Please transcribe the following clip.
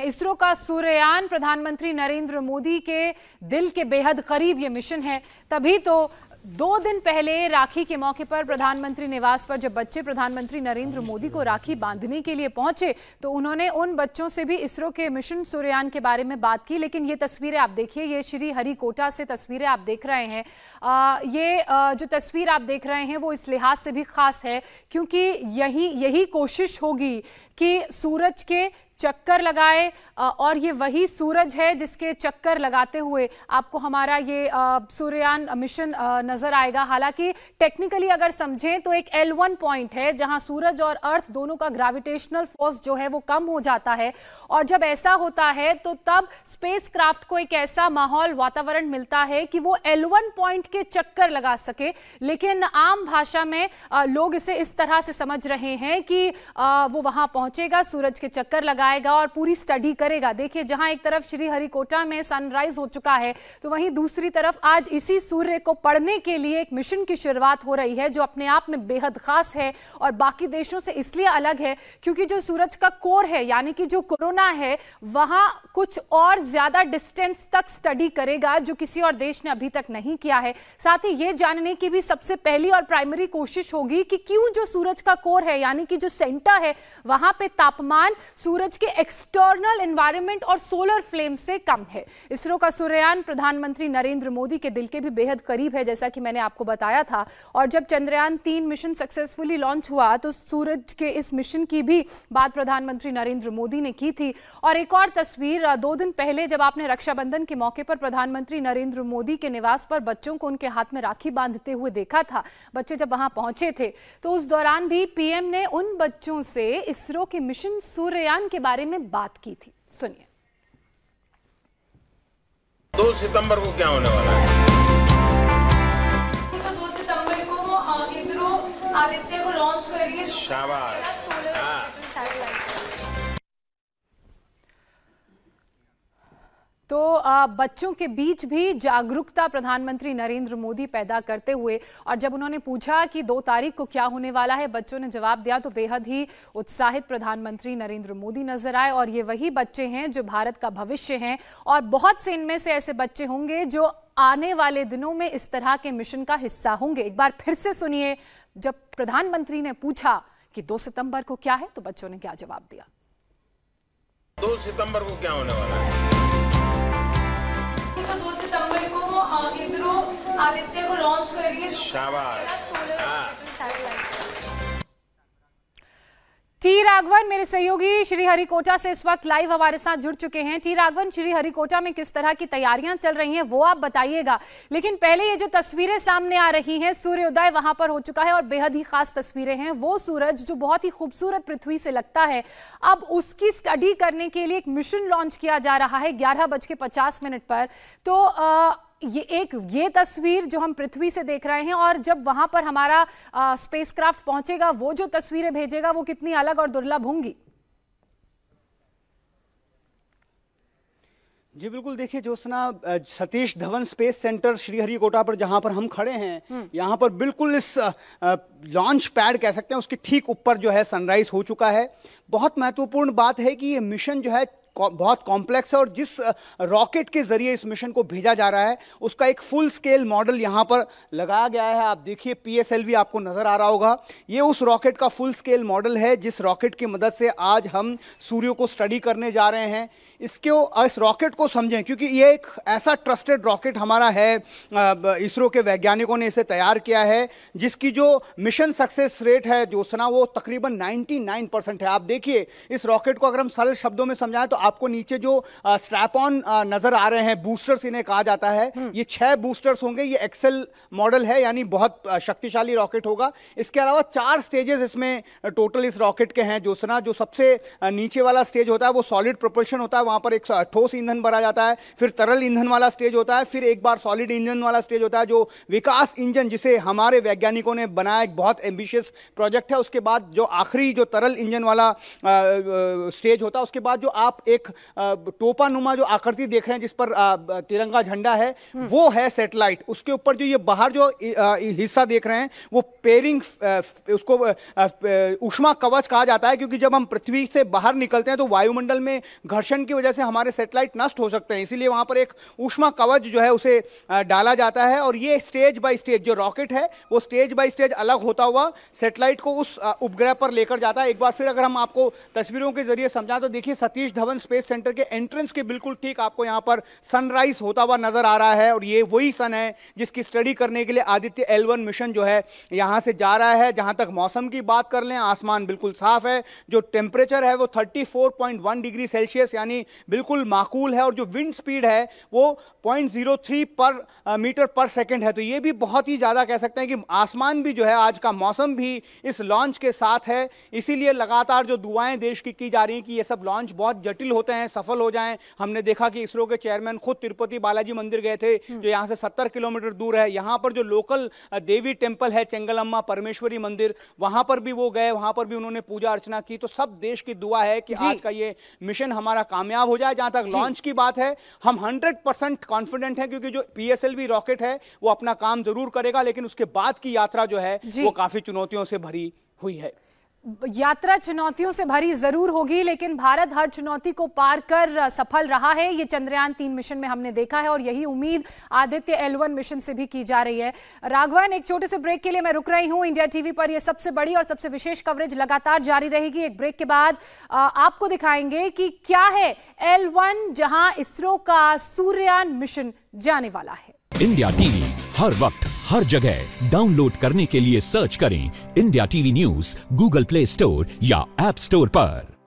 इसरो का सूर्ययान प्रधानमंत्री नरेंद्र मोदी के दिल के बेहद करीब ये मिशन है। तभी तो 2 दिन पहले राखी के मौके पर प्रधानमंत्री निवास पर जब बच्चे प्रधानमंत्री नरेंद्र मोदी को राखी बांधने के लिए पहुंचे तो उन्होंने उन बच्चों से भी इसरो के मिशन सूर्ययान के बारे में बात की। लेकिन ये तस्वीरें आप देखिए, ये श्री हरिकोटा से तस्वीरें आप देख रहे हैं। जो तस्वीर आप देख रहे हैं वो इस लिहाज से भी खास है क्योंकि यही कोशिश होगी कि सूरज के चक्कर लगाए और ये वही सूरज है जिसके चक्कर लगाते हुए आपको हमारा ये सूर्ययान मिशन नजर आएगा। हालांकि टेक्निकली अगर समझें तो एक L1 पॉइंट है जहां सूरज और अर्थ दोनों का ग्रेविटेशनल फोर्स जो है वो कम हो जाता है और जब ऐसा होता है तो तब स्पेसक्राफ्ट को एक ऐसा माहौल वातावरण मिलता है कि वो L1 पॉइंट के चक्कर लगा सके। लेकिन आम भाषा में लोग इसे इस तरह से समझ रहे हैं कि वो वहां पहुंचेगा, सूरज के चक्कर लगाएगा और पूरी स्टडी करेगा। देखिए, जहां एक तरफ श्री हरिकोटा में सनराइज हो चुका है तो वहीं दूसरी तरफ आज इसी सूर्य को पढ़ने के लिए एक मिशन की शुरुआत हो रही है जो अपने आप में बेहद खास है और बाकी देशों से इसलिए अलग है क्योंकि जो सूरज का कोर है यानी कि जो कोरोना है वहां कुछ और ज्यादा डिस्टेंस तक स्टडी करेगा जो किसी और देश ने अभी तक नहीं किया है। साथ ही यह जानने की भी सबसे पहली और प्राइमरी कोशिश होगी कि क्यों जो सूरज का कोर है यानी कि जो सेंटर है वहां पे तापमान सूरज के एक्सटर्नल एनवायरनमेंट और सोलर फ्लेम से कम है। इसरो का सूर्ययान प्रधानमंत्री नरेंद्र मोदी के दिल के भी बेहद करीब है जैसा कि मैंने आपको बताया था। और जब चंद्रयान 3 मिशन सक्सेसफुली लॉन्च हुआ तो सूरज के इस मिशन की भी बात प्रधानमंत्री नरेंद्र मोदी ने की थी। और एक और तस्वीर 2 दिन पहले जब आपने रक्षाबंधन के मौके पर प्रधानमंत्री नरेंद्र मोदी के निवास पर बच्चों को उनके हाथ में राखी बांधते हुए देखा था, बच्चे जब वहां पहुंचे थे तो उस दौरान भी पीएम ने उन बच्चों से इसरो के मिशन सूर्ययान के बारे में बात की थी। सुनिए। 2 सितंबर को क्या होने वाला है? तो 2 सितंबर को इसरो आदित्य को लॉन्च करेगी। शाबाश। तो बच्चों के बीच भी जागरूकता प्रधानमंत्री नरेंद्र मोदी पैदा करते हुए और जब उन्होंने पूछा कि 2 तारीख को क्या होने वाला है, बच्चों ने जवाब दिया तो बेहद ही उत्साहित प्रधानमंत्री नरेंद्र मोदी नजर आए। और ये वही बच्चे हैं जो भारत का भविष्य हैं और बहुत से इनमें से ऐसे बच्चे होंगे जो आने वाले दिनों में इस तरह के मिशन का हिस्सा होंगे। एक बार फिर से सुनिए, जब प्रधानमंत्री ने पूछा कि 2 सितंबर को क्या है तो बच्चों ने क्या जवाब दिया। 2 सितंबर को क्या होने वाला है? तो 2 सितंबर को इसरो आदित्य को लॉन्च करेगी। शाबाश। टी राघवन मेरे सहयोगी श्री हरिकोटा से इस वक्त लाइव हमारे साथ जुड़ चुके हैं। टी राघवन, श्री हरिकोटा में किस तरह की तैयारियां चल रही हैं वो आप बताइएगा, लेकिन पहले ये जो तस्वीरें सामने आ रही हैं, सूर्योदय वहां पर हो चुका है और बेहद ही खास तस्वीरें हैं। वो सूरज जो बहुत ही खूबसूरत पृथ्वी से लगता है, अब उसकी स्टडी करने के लिए एक मिशन लॉन्च किया जा रहा है 11:50 पर। तो ये तस्वीर जो हम पृथ्वी से देख रहे हैं और जब वहां पर हमारा स्पेसक्राफ्ट पहुंचेगा वो जो तस्वीरें भेजेगा वो कितनी अलग और दुर्लभ होंगी। जी बिल्कुल, देखिए ज्योत्सना, सतीश धवन स्पेस सेंटर श्रीहरिकोटा पर जहां पर हम खड़े हैं, यहां पर बिल्कुल इस लॉन्च पैड कह सकते हैं उसके ठीक ऊपर जो है सनराइज हो चुका है। बहुत महत्वपूर्ण बात है कि ये मिशन जो है बहुत कॉम्प्लेक्स है और जिस रॉकेट के जरिए इस मिशन को भेजा जा रहा है उसका एक फुल स्केल मॉडल यहां पर लगाया गया है। आप देखिए, PSLV आपको नजर आ रहा होगा, ये उस रॉकेट का फुल स्केल मॉडल है जिस रॉकेट की मदद से आज हम सूर्य को स्टडी करने जा रहे हैं। इस रॉकेट को समझें क्योंकि ये एक ऐसा ट्रस्टेड रॉकेट हमारा है, इसरो के वैज्ञानिकों ने इसे तैयार किया है जिसकी जो मिशन सक्सेस रेट है ज्योत्सना वो तकरीबन 99% है। आप देखिए, इस रॉकेट को अगर हम सरल शब्दों में समझाएं तो आपको नीचे जो स्ट्रैप ऑन नजर आ रहे हैं, बूस्टर्स इन्हें कहा जाता है, ये 6 बूस्टर्स होंगे। ये एक्सेल मॉडल है यानी बहुत शक्तिशाली रॉकेट होगा। इसके अलावा 4 स्टेजेस इसमें टोटल इस रॉकेट के हैं ज्योत्सना। जो सबसे नीचे वाला स्टेज होता है वो सॉलिड प्रोपल्शन होता है, वहां पर एक ठोस ईंधन भरा जाता है, फिर तरल ईंधन वाला स्टेज होता है, फिर एक बार सॉलिड इंजन वाला स्टेज होता है जो विकास इंजन, जिसे हमारे वैज्ञानिकों ने बनाया, एक बहुत एम्बिशियस प्रोजेक्ट है। उसके बाद जो आखिरी जो तरल इंजन वाला स्टेज होता है, उसके बाद जो आप एक टोपानुमा जो आकृति देख रहे हैं जिस पर तिरंगा झंडा है, वो है सैटेलाइट। उसके ऊपर जो ये बाहर जो हिस्सा देख रहे हैं वो पेयरिंग, उसको ऊष्मा कवच कहा जाता है, क्योंकि जब हम पृथ्वी से बाहर निकलते हैं तो वायुमंडल में घर्षण की वजह से हमारे सैटेलाइट नष्ट हो सकते हैं, इसीलिए वहां पर एक ऊष्मा कवच जो है उसे डाला जाता है। और ये स्टेज बाय स्टेज जो रॉकेट है वो स्टेज बाय स्टेज अलग होता हुआ सैटेलाइट को उस उपग्रह पर लेकर जाता है। एक बार फिर अगर हम आपको तस्वीरों के जरिए समझाएं तो देखिए सतीश धवन स्पेस सेंटर के एंट्रेंस के बिल्कुल ठीक आपको यहां पर सनराइज होता हुआ नजर आ रहा है, और ये वही सन है जिसकी स्टडी करने के लिए आदित्य L1 मिशन जो है यहां से जा रहा है। जहां तक मौसम की बात कर लें, आसमान बिल्कुल साफ है, जो टेम्परेचर है वो 34.1 डिग्री सेल्सियस यानी बिल्कुल माकूल है, और जो विंड स्पीड है वो 0.03 पर मीटर पर सेकंड है। तो ये भी बहुत ही ज्यादा कह सकते हैं कि आसमान भी जो है, आज का मौसम भी इस लॉन्च के साथ है। इसीलिए लगातार जो दुआएं देश की जा रही हैं कि ये सब लॉन्च बहुत जटिल होते हैं, सफल हो जाएं। हमने देखा कि इसरो के चेयरमैन खुद तिरुपति बालाजी मंदिर गए थे जो यहां से 70 किलोमीटर दूर है। यहां पर जो लोकल देवी टेम्पल है चेंगलम्मा परमेश्वरी मंदिर, वहां पर भी वो गए, वहां पर भी उन्होंने पूजा अर्चना की। तो सब देश की दुआ है कि आज का ये मिशन हमारा कामयाब हो जाए। जहां तक लॉन्च की बात है, हम 100% कॉन्फिडेंट हैं, क्योंकि जो PSLV रॉकेट है वो अपना काम जरूर करेगा, लेकिन उसके बाद की यात्रा जो है वो काफी चुनौतियों से भरी हुई है। यात्रा चुनौतियों से भरी जरूर होगी, लेकिन भारत हर चुनौती को पार कर सफल रहा है, ये चंद्रयान 3 मिशन में हमने देखा है, और यही उम्मीद आदित्य L1 मिशन से भी की जा रही है। राघवन, एक छोटे से ब्रेक के लिए मैं रुक रही हूं। इंडिया टीवी पर यह सबसे बड़ी और सबसे विशेष कवरेज लगातार जारी रहेगी। एक ब्रेक के बाद आपको दिखाएंगे कि क्या है L1, जहां इसरो का सूर्ययान मिशन जाने वाला है। इंडिया टीवी हर वक्त हर जगह डाउनलोड करने के लिए सर्च करें India TV news Google play store या ऐप स्टोर पर।